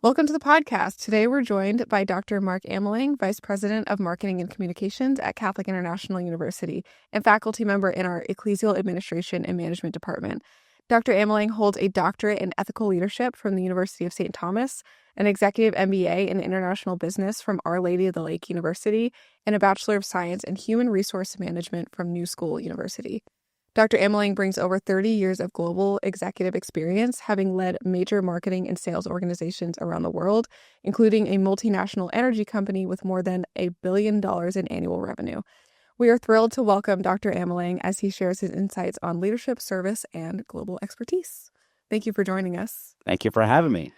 Welcome to the podcast. Today we're joined by Dr. Mark Amelang, Vice President of Marketing and Communications at Catholic International University and faculty member in our Ecclesial Administration and Management Department. Dr. Amelang holds a doctorate in ethical leadership from the University of St. Thomas, an executive MBA in international business from Our Lady of the Lake University, and a Bachelor of Science in Human Resource Management from New School University. Dr. Amelang brings over 30 years of global executive experience, having led major marketing and sales organizations around the world, including a multinational energy company with more than $1 billion in annual revenue. We are thrilled to welcome Dr. Amelang as he shares his insights on leadership, service, and global expertise. Thank you for joining us. Thank you for having me.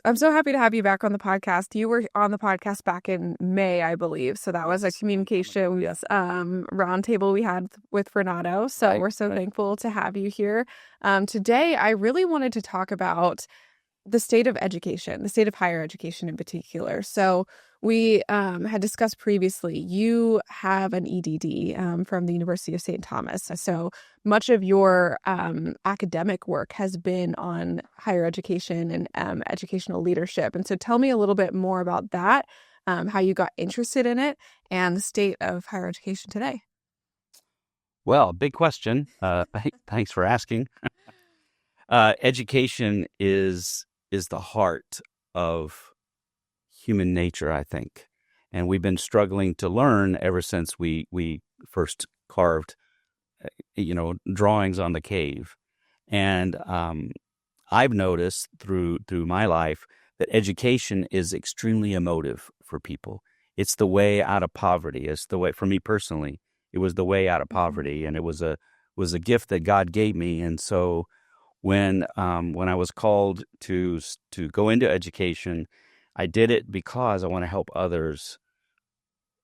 I'm so happy to have you back on the podcast. You were on the podcast back in May, I believe. So that was a communication roundtable we had with Renato. So we're so thankful to have you here. Today, I really wanted to talk about the state of education, the state of higher education in particular. So we had discussed previously, you have an EDD from the University of St. Thomas. So much of your academic work has been on higher education and educational leadership. And so tell me a little bit more about that, how you got interested in it, and the state of higher education today. Well, big question. Thanks for asking. Education is the heart of human nature, I think. And we've been struggling to learn ever since we first carved, drawings on the cave. And I've noticed through my life that education is extremely emotive for people. It's the way out of poverty. It's the way, for me personally, it was the way out of poverty, and it was a gift that God gave me. And so when I was called to go into education, I did it because I want to help others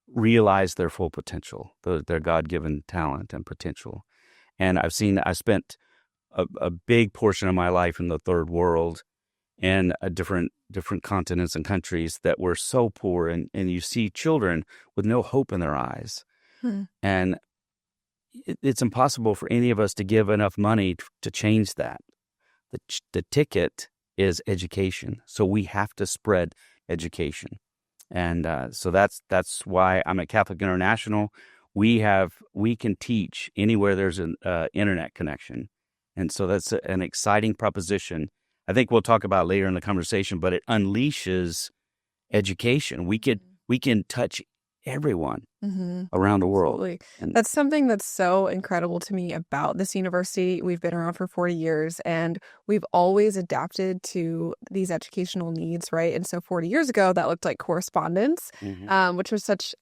realize their full potential, their God-given talent and potential. And I spent a big portion of my life in the third world and different continents and countries that were so poor, and you see children with no hope in their eyes. And it's impossible for any of us to give enough money to change that. The ticket is education. So we have to spread education. And so that's why I'm at Catholic International. We can teach anywhere there's an internet connection. And so that's an exciting proposition. I think we'll talk about later in the conversation, but it unleashes education. We can touch everyone around the world. Absolutely. That's something that's so incredible to me about this university. We've been around for 40 years and we've always adapted to these educational needs, right? And so 40 years ago, that looked like correspondence, which was such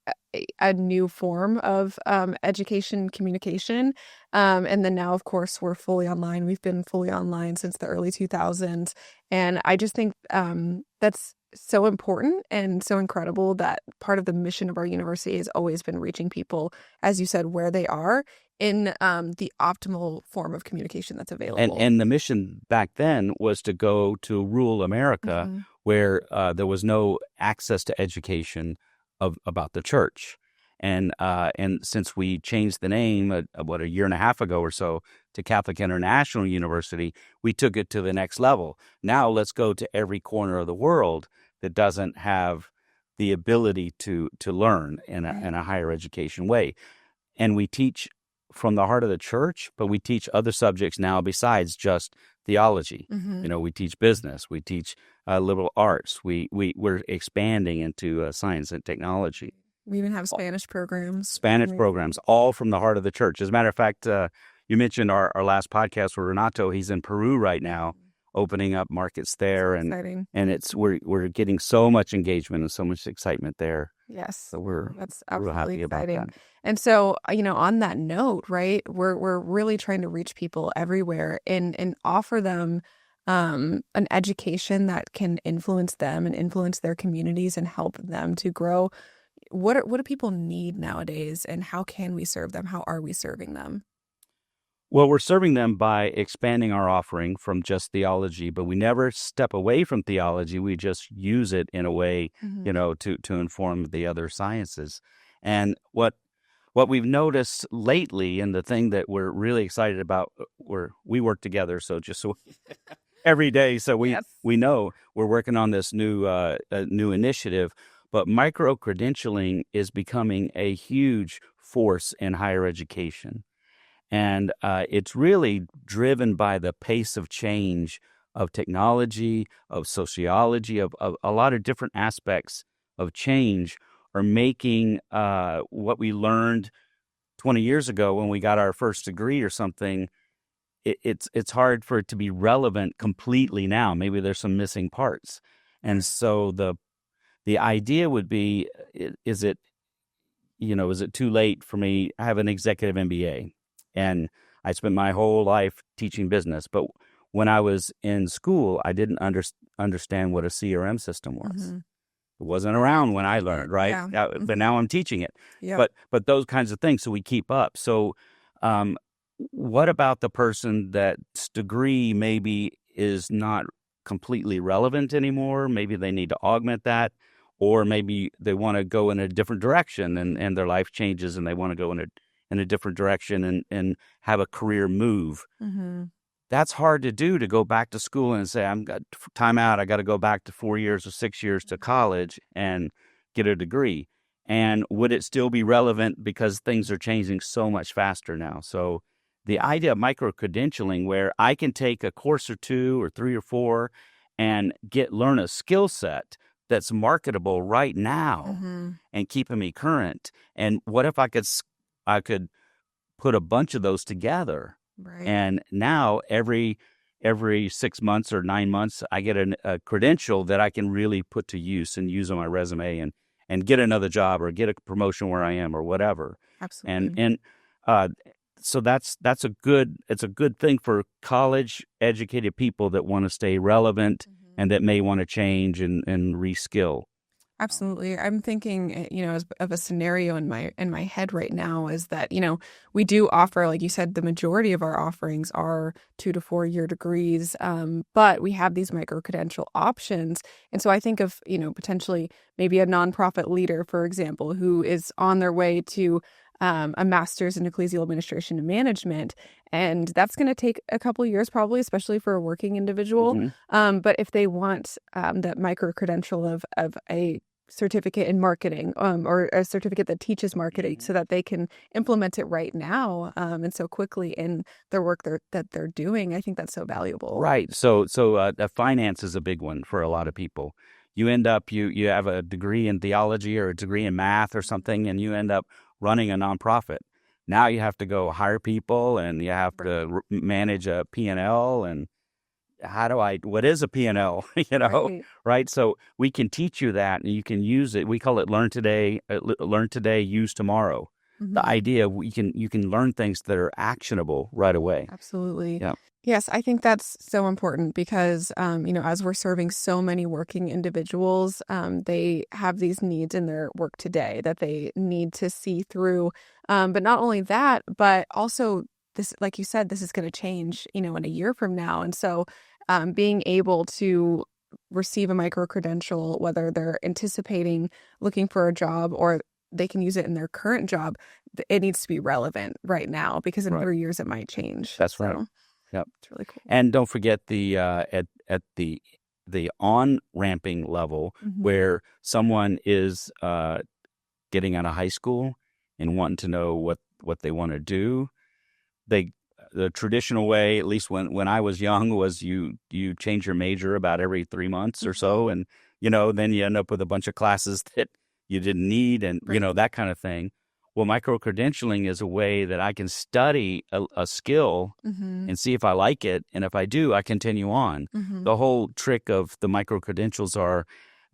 a new form of education communication. And then now, of course, we're fully online. We've been fully online since the early 2000s. And I just think that's so important and so incredible that part of the mission of our university has always been reaching people, as you said, where they are in the optimal form of communication that's available. And the mission back then was to go to rural America where there was no access to education about the church. And since we changed the name, a year and a half ago or so, to Catholic International University, we took it to the next level. Now let's go to every corner of the world that doesn't have the ability to learn in a higher education way. And we teach from the heart of the church, but we teach other subjects now besides just theology. We teach business, we teach liberal arts, we're expanding into science and technology. We even have Spanish programs. Spanish programs, all from the heart of the church. As a matter of fact, you mentioned our last podcast with Renato. He's in Peru right now, opening up markets there, and we're getting so much engagement and so much excitement there. Yes, so that's real happy exciting. about that. And so, on that note, right, we're really trying to reach people everywhere and offer them an education that can influence them and influence their communities and help them to grow. What do people need nowadays, and how can we serve them? How are we serving them? Well, we're serving them by expanding our offering from just theology, but we never step away from theology. We just use it in a way, to inform the other sciences. And what we've noticed lately, and the thing that we're really excited about, we work together. So every day. So Yes. we know we're working on this new initiative, but micro-credentialing is becoming a huge force in higher education. And it's really driven by the pace of change of technology, of sociology, of a lot of different aspects of change are making what we learned 20 years ago when we got our first degree or something. It's hard for it to be relevant completely now. Maybe there's some missing parts. And so the idea would be, is it is it too late for me? I have an executive MBA, and I spent my whole life teaching business. But when I was in school, I didn't understand what a CRM system was. Mm-hmm. It wasn't around when I learned, right? Yeah. But now I'm teaching it. Yep. But those kinds of things, so we keep up. So, um, what about the person that's degree maybe is not completely relevant anymore? Maybe they need to augment that, or maybe they want to go in a different direction, and their life changes, and they want to go in a different direction and have a career move. Mm-hmm. That's hard to do, to go back to school and say, I'm got time out. I got to go back to 4 years or 6 years to college and get a degree. And would it still be relevant because things are changing so much faster now? So the idea of micro-credentialing, where I can take a course or two or three or four and learn a skill set that's marketable right now Mm-hmm. and keeping me current. And what if I could put a bunch of those together? Right. And now every 6 months or 9 months, I get a credential that I can really put to use and use on my resume and get another job or get a promotion where I am or whatever. Absolutely. And so it's a good thing for college educated people that want to stay relevant and that may want to change and reskill. Absolutely. I'm thinking, of a scenario in my head right now is that, we do offer, like you said, the majority of our offerings are 2 to 4 year degrees, but we have these micro-credential options. And so I think of, potentially maybe a nonprofit leader, for example, who is on their way to a master's in ecclesial administration and management. And that's going to take a couple of years, probably, especially for a working individual. Mm-hmm. But if they want that micro-credential of a certificate in marketing or a certificate that teaches marketing so that they can implement it right now and so quickly in their work that they're doing, I think that's so valuable. Right. So finance is a big one for a lot of people. You end up, you have a degree in theology or a degree in math or something, and you end up running a nonprofit. Now you have to go hire people, and you have to manage a P&L, and what is a P&L, right? So we can teach you that, and you can use it. We call it learn today, use tomorrow. Mm-hmm. The idea you can learn things that are actionable right away. Absolutely. Yeah. Yes, I think that's so important because, as we're serving so many working individuals, they have these needs in their work today that they need to see through. But not only that, but also this, like you said, this is going to change, in a year from now. And so being able to receive a micro-credential, whether they're anticipating looking for a job or they can use it in their current job, it needs to be relevant right now because in 3 years it might change. That's right. Yep. It's really cool. And don't forget the at the on-ramping level where someone is getting out of high school and wanting to know what they want to do. The traditional way, at least when I was young, was you change your major about every 3 months or so, and then you end up with a bunch of classes that you didn't need, and that kind of thing. Well, micro-credentialing is a way that I can study a skill and see if I like it, and if I do, I continue on. The whole trick of the micro-credentials are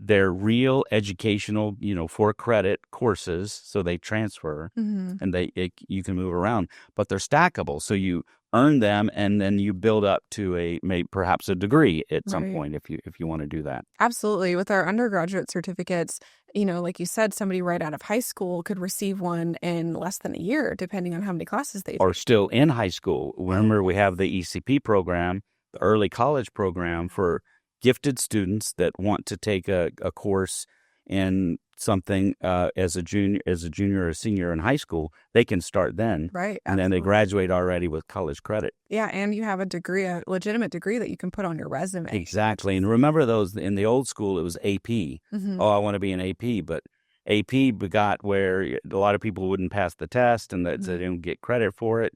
they're real educational, 4-credit courses, so they transfer and you can move around, but they're stackable. So you earn them, and then you build up to perhaps a degree at some point if you want to do that. Absolutely. With our undergraduate certificates, like you said, somebody right out of high school could receive one in less than a year, depending on how many classes they take. Or still in high school. Remember, we have the ECP program, the early college program for gifted students that want to take a course in something as a junior or senior in high school, they can start then, Right. and then they Absolutely. graduate already with college credit. Yeah, and you have a degree, a legitimate degree that you can put on your resume. Exactly. And remember those in the old school, it was AP. Mm-hmm. Oh, I want to be an AP. But AP begot where a lot of people wouldn't pass the test and that they didn't get credit for it.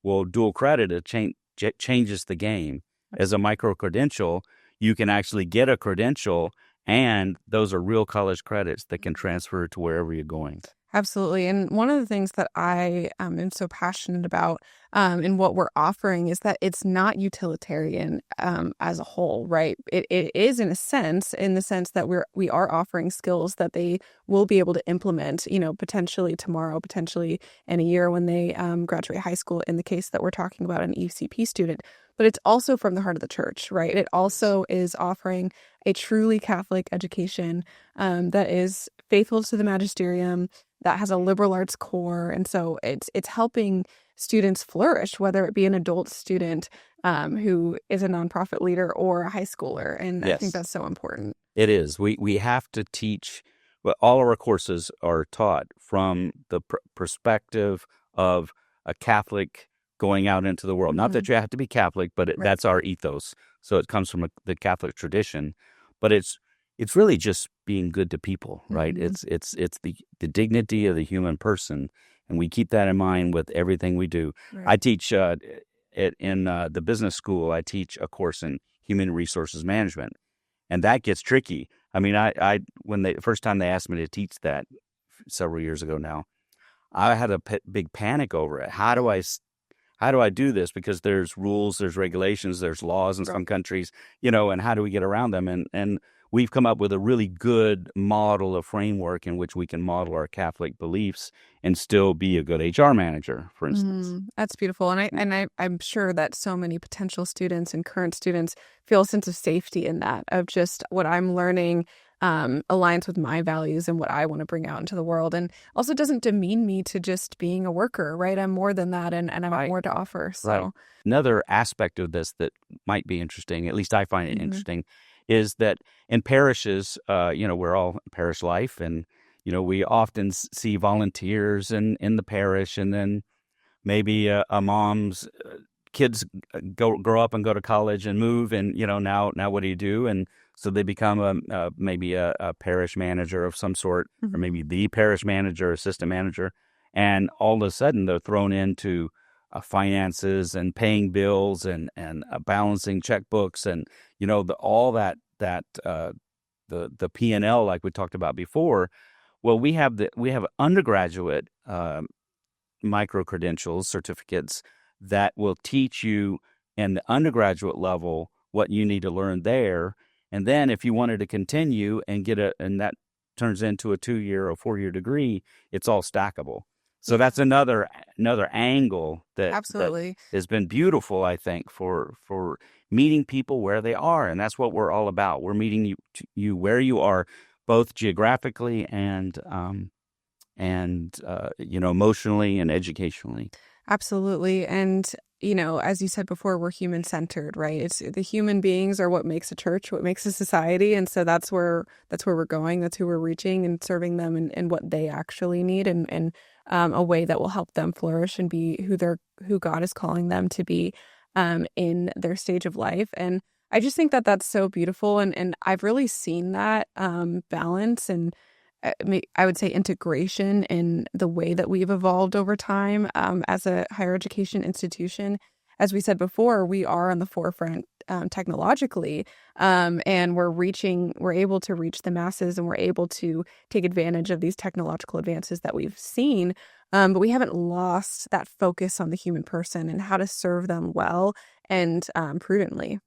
Well, dual credit changes the game. As a micro credential, you can actually get a credential, and those are real college credits that can transfer to wherever you're going. Absolutely. And one of the things that I am so passionate about in what we're offering is that it's not utilitarian as a whole, right? It is in the sense that we are offering skills that they will be able to implement, potentially tomorrow, potentially in a year when they graduate high school, in the case that we're talking about an ECP student. But it's also from the heart of the church, right? It also is offering a truly Catholic education that is faithful to the magisterium, that has a liberal arts core, and so it's helping students flourish, whether it be an adult student who is a nonprofit leader or a high schooler, and I think Yes, that's so important. it is. We have to teach. Well, all of our courses are taught from the perspective of a Catholic going out into the world. Not Hmm. that you have to be Catholic, but Right. that's our ethos. So it comes from the Catholic tradition. But it's really just being good to people, right? Hmm. It's the dignity of the human person, and we keep that in mind with everything we do. Right. I teach in the business school. I teach a course in human resources management, and that gets tricky. I mean, I when the first time they asked me to teach that several years ago now, I had a big panic over it. How do I do this? Because there's rules, there's regulations, there's laws in Right. some countries, and how do we get around them? And we've come up with a really good model, a framework in which we can model our Catholic beliefs and still be a good HR manager, for instance. That's beautiful, and I'm sure that so many potential students and current students feel a sense of safety in that, of just what I'm learning aligns with my values and what I want to bring out into the world, and also doesn't demean me to just being a worker, right? I'm more than that, and I have Right. more to offer. Right. So, Another aspect of this that might be interesting, at least I find it mhm. interesting, is that in parishes, we're all parish life, and we often see volunteers in the parish, and then maybe a mom's kids grow up and go to college and move, and now what do you do? And so they become maybe a parish manager of some sort, or Mhm. maybe the parish manager, assistant manager, and all of a sudden they're thrown into finances and paying bills and balancing checkbooks, and all that the P&L, like we talked about before. Well, we have undergraduate micro credentials certificates that will teach you in the undergraduate level what you need to learn there. And then if you wanted to continue and and that turns into a 2-year or 4-year degree, it's all stackable. So Yeah, that's another angle that absolutely. has been beautiful, I think, for meeting people where they are. And that's what we're all about. We're meeting you where you are, both geographically and emotionally and educationally. Absolutely. And, as you said before, we're human centered, right? It's the human beings are what makes a church, what makes a society. And so that's where we're going. That's who we're reaching and serving them and what they actually need, and a way that will help them flourish and be who God is calling them to be in their stage of life. And I just think that that's so beautiful. And I've really seen that balance and I would say integration in the way that we've evolved over time as a higher education institution. As we said before, we are on the forefront technologically, and we're able to reach the masses, and we're able to take advantage of these technological advances that we've seen. But we haven't lost that focus on the human person and how to serve them well and prudently.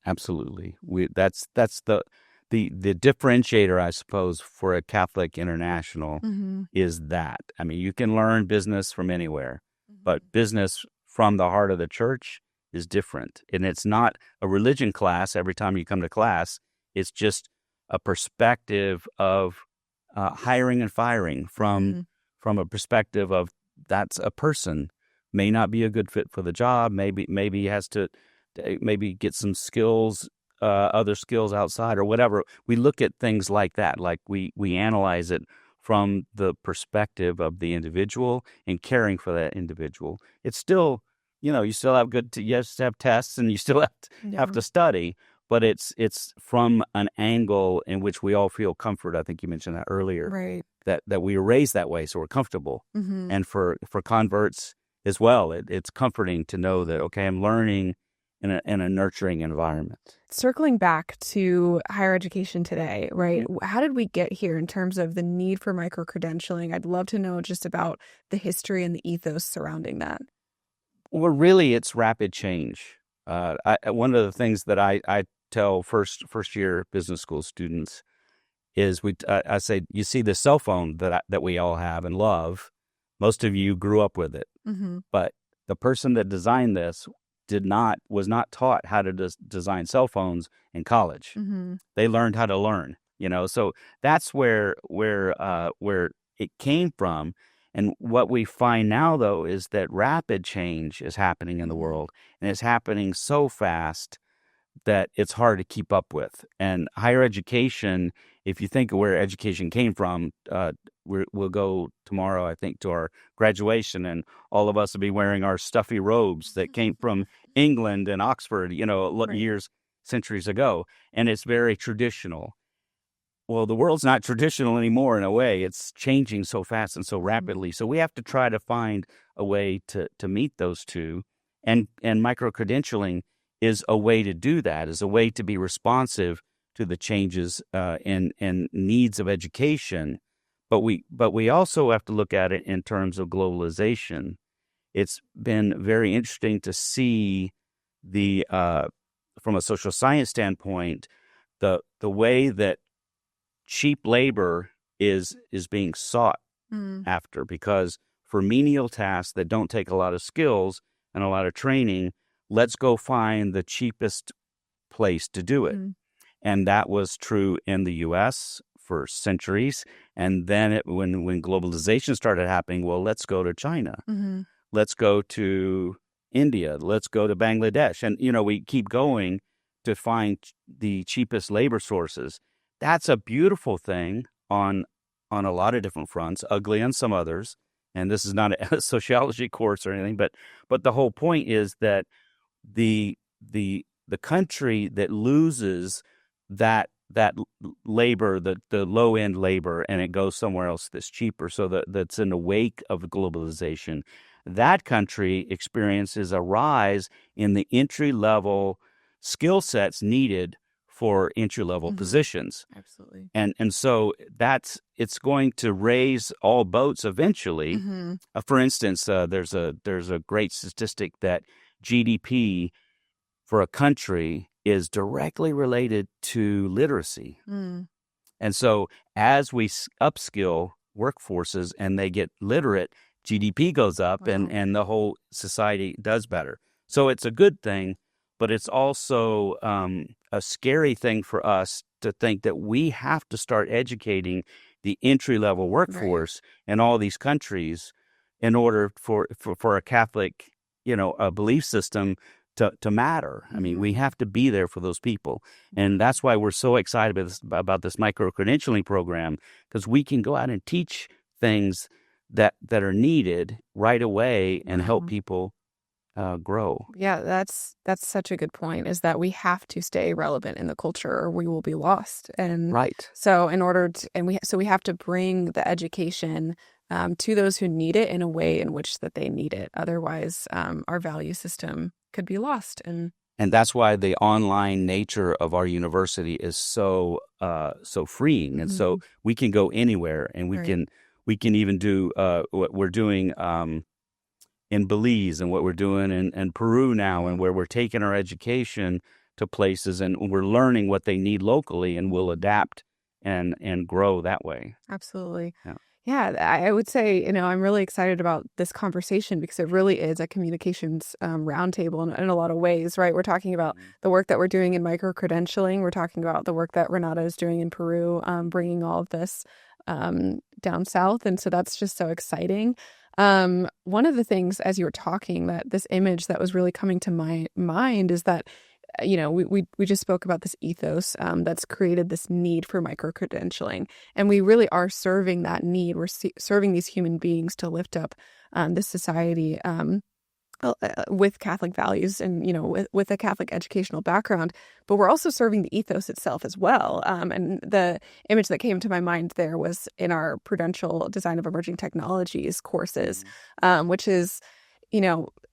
Absolutely. That's the differentiator, I suppose, for a Catholic international Hmm. is that. I mean, you can learn business from anywhere, but Hmm. business from the heart of the church is different. And it's not a religion class every time you come to class. It's just a perspective of hiring and firing Hmm. from a perspective of that's a person may not be a good fit for the job. Maybe he has to maybe get some skills other skills outside or whatever. We look at things like that, like we analyze it from the perspective of the individual and caring for that individual. It's still, you still have you have to have tests and you still have Yeah. to study, but it's from an angle in which we all feel comfort. I think you mentioned that earlier, Right. that we were raised that way, so we're comfortable. Mm-hmm. And for converts as well, it's comforting to know that, okay, I'm learning in a nurturing environment. Circling back to higher education today, right? How did we get here in terms of the need for micro-credentialing? I'd love to know just about the history and the ethos surrounding that. Well, really, it's rapid change. One of the things that I tell first year business school students is I say, you see the cell phone that we all have and love. Most of you grew up with it, Mm-hmm. but the person that designed this was not taught how to design cell phones in college. Mm-hmm. They learned how to learn, So that's where it came from. And what we find now, though, is that rapid change is happening in the world, and it's happening so fast that it's hard to keep up with. And higher education, if you think of where education came from, we'll go tomorrow, I think, to our graduation, and all of us will be wearing our stuffy robes that came from England and Oxford, Right. centuries ago. And it's very traditional. Well, the world's not traditional anymore in a way. It's changing so fast and so Mm-hmm. rapidly. So we have to try to find a way to meet those two. And micro-credentialing is a way to do that, is a way to be responsive to the changes and needs of education. But we also have to look at it in terms of globalization. It's been very interesting to see from a social science standpoint, the way that cheap labor is being sought Mm-hmm. after, because for menial tasks that don't take a lot of skills and a lot of training, let's go find the cheapest place to do it. And that was true in the U.S. for centuries. And then when globalization started happening, well, let's go to China. Mm-hmm. Let's go to India. Let's go to Bangladesh. And, we keep going to find the cheapest labor sources. That's a beautiful thing on a lot of different fronts, ugly on some others. And this is not a sociology course or anything, but the whole point is that the country that loses that labor, the low end labor, and it goes somewhere else that's cheaper, so that's in the wake of globalization, that country experiences a rise in the entry level skill sets needed for entry level positions. Absolutely. And so it's going to raise all boats eventually. Mm-hmm. For instance, there's a great statistic that GDP for a country is directly related to literacy. Mm. And so as we upskill workforces and they get literate, GDP goes up. Wow. and the whole society does better. So it's a good thing, but it's also a scary thing for us to think that we have to start educating the entry-level workforce in all these countries in order for a Catholic, a belief system to matter. I mean, we have to be there for those people. And that's why we're so excited about this micro-credentialing program, because we can go out and teach things that are needed right away and help people grow. Yeah, that's such a good point, is that we have to stay relevant in the culture or we will be lost. And Right. so in order to, we have to bring the education to those who need it in a way in which that they need it. Otherwise, our value system could be lost. And that's why the online nature of our university is so freeing. And so we can go anywhere, and we can even do what we're doing in Belize, and what we're doing in Peru now, and where we're taking our education to places and we're learning what they need locally, and we'll adapt and grow that way. Absolutely. Yeah. Yeah, I would say, I'm really excited about this conversation because it really is a communications roundtable in a lot of ways, right? We're talking about the work that we're doing in micro-credentialing. We're talking about the work that Renata is doing in Peru, bringing all of this down south. And so that's just so exciting. One of the things, as you were talking, that this image that was really coming to my mind is that we just spoke about this ethos that's created this need for micro-credentialing, and we really are serving that need. We're serving these human beings to lift up this society with Catholic values and, with a Catholic educational background, but we're also serving the ethos itself as well. And the image that came to my mind there was in our Prudential Design of Emerging Technologies courses, which is,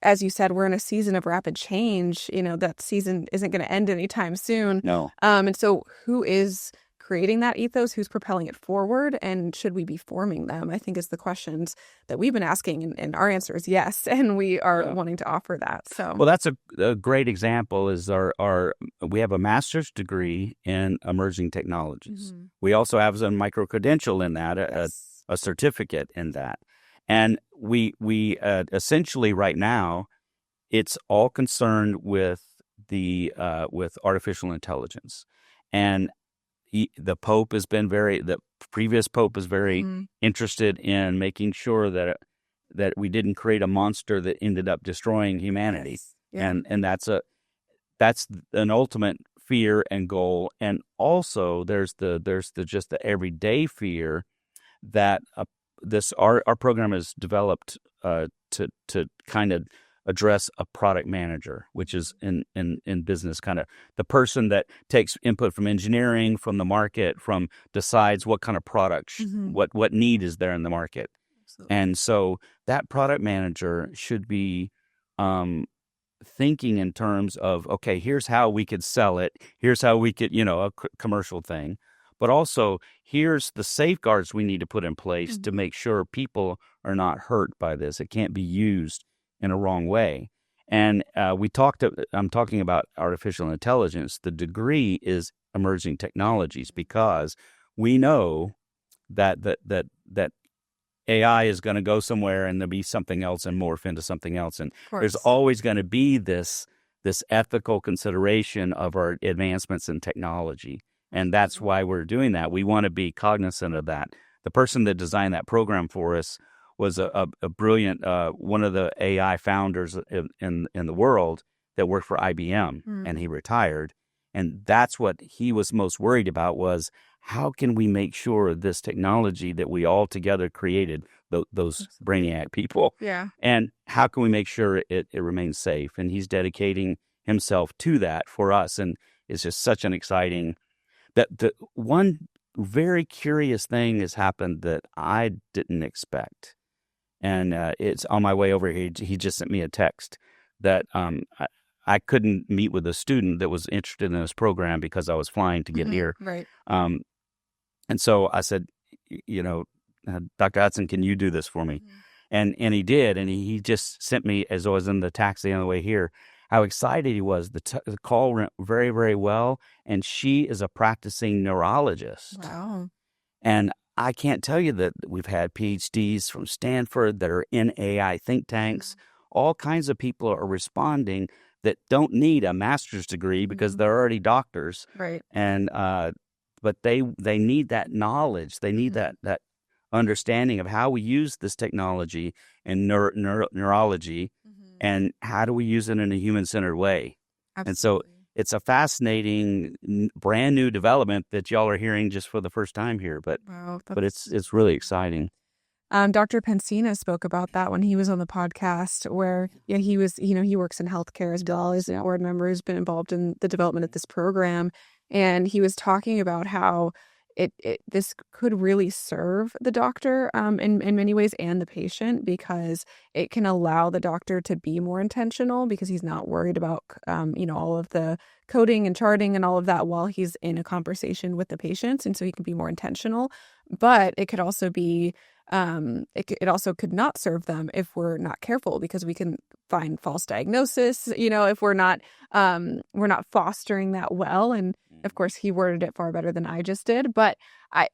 as you said, we're in a season of rapid change. That season isn't going to end anytime soon. No. And so who is creating that ethos? Who's propelling it forward? And should we be forming them? I think is the questions that we've been asking, and our answer is yes. And we are wanting to offer that. So, well, that's a great example. Is we have a master's degree in emerging technologies. Mm-hmm. We also have a micro-credential in that, a certificate in that. And we essentially right now, it's all concerned with with artificial intelligence. And the previous Pope is very interested in making sure that we didn't create a monster that ended up destroying humanity. Yes. Yeah. And that's an ultimate fear and goal. And also there's just the everyday fear that our program is developed to kind of address a product manager, which is in business, kind of the person that takes input from engineering, from the market, decides what kind of product, what need is there in the market. Absolutely. And so that product manager should be thinking in terms of, okay, here's how we could sell it. Here's how we could, a commercial thing. But also, here's the safeguards we need to put in place to make sure people are not hurt by this. It can't be used in a wrong way. And I'm talking about artificial intelligence. The degree is emerging technologies, because we know that AI is going to go somewhere and there'll be something else and morph into something else. And there's always going to be this ethical consideration of our advancements in technology. And that's why we're doing that. We want to be cognizant of that. The person that designed that program for us was a brilliant, one of the AI founders in the world that worked for IBM, and he retired. And that's what he was most worried about, was how can we make sure this technology that we all together created, those brainiac people, and how can we make sure it remains safe? And he's dedicating himself to that for us. And it's just such an exciting, the one very curious thing has happened that I didn't expect. And it's on my way over here. He just sent me a text that I couldn't meet with a student that was interested in this program because I was flying to get here. Right. And so I said, Dr. Hudson, can you do this for me? And he did. And he just sent me, as I was in the taxi on the way here, how excited he was. The call went very, very well. And she is a practicing neurologist. Wow. And I can't tell you that we've had PhDs from Stanford that are in AI think tanks. All kinds of people are responding that don't need a master's degree because they're already doctors. Right. And but they need that knowledge. They need that understanding of how we use this technology in neurology, and how do we use it in a human-centered way. Absolutely. And so it's a fascinating, brand new development that y'all are hearing just for the first time here, but it's really exciting. Dr. Pensina spoke about that when he was on the podcast, where he was, he works in healthcare as well as a board member who's been involved in the development of this program, and he was talking about how this could really serve the doctor in many ways, and the patient, because it can allow the doctor to be more intentional, because he's not worried about all of the coding and charting and all of that while he's in a conversation with the patients, and so he can be more intentional. But it could also be it also could not serve them if we're not careful, because we can find false diagnosis, if we're not fostering that well. And of course, he worded it far better than I just did. But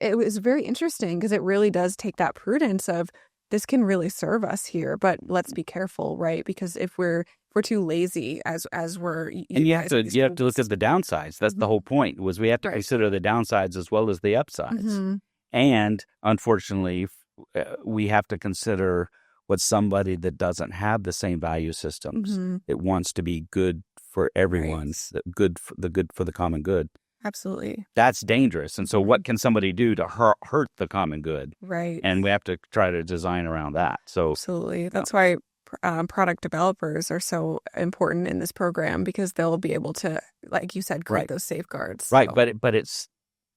it was very interesting, because it really does take that prudence of, this can really serve us here, but let's be careful, right? Because if we're too lazy as we're, and you have to look at the downsides. That's the whole point, was we have to consider the downsides as well as the upsides. And unfortunately, we have to consider what somebody that doesn't have the same value systems, it wants to be good for everyone, Right. the good for the common good. Absolutely. That's dangerous. And so Mhm. what can somebody do to hurt the common good? Right. And we have to try to design around that. So, Absolutely. uh, That's why product developers are so important in this program because they'll be able to, like you said, create right, those safeguards. right. So,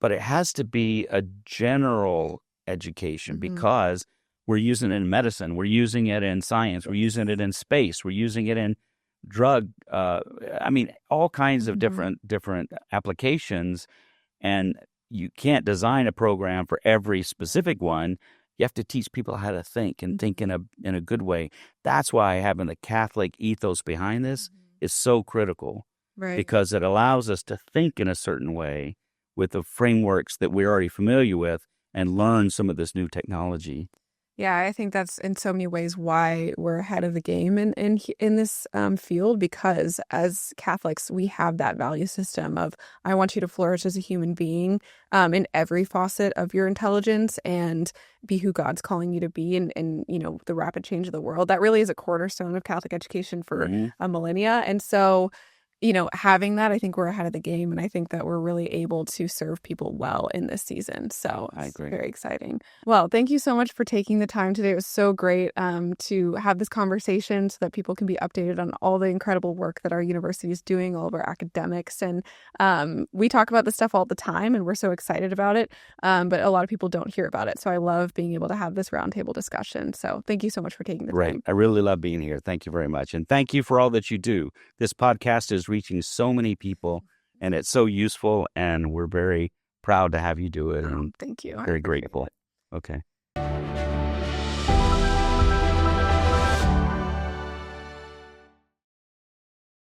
But it has to be a general education mhm. because we're using it in medicine, we're using it in science, we're using it in space, we're using it in drug. I mean, all kinds of Mhm. different applications. And you can't design a program for every specific one. You have to teach people how to think and think Mhm. in a good way. That's why having the Catholic ethos behind this Mhm. is so critical Right. because it allows us to think in a certain way with the frameworks that we're already familiar with and learn some of this new technology. Yeah, I think that's in so many ways why we're ahead of the game in this field because as Catholics we have that value system of I want you to flourish as a human being in every facet of your intelligence and be who God's calling you to be and you know the rapid change of the world. That really is a cornerstone of Catholic education for Hmm. a millennia, and so you know, having that, I think we're ahead of the game, and I think that we're really able to serve people well in this season. So I it's agree. very exciting. Well, thank you so much for taking the time today. It was so great to have this conversation so that people can be updated on all the incredible work that our university is doing, all of our academics. And we talk about this stuff all the time, and we're so excited about it. But a lot of people don't hear about it. So I love being able to have this roundtable discussion. So thank you so much for taking the Great. time. I really love being here. Thank you very much. And thank you for all that you do. This podcast is reaching so many people and it's so useful. And we're very proud to have you do it Oh, and thank you. I very appreciate grateful. it. Okay.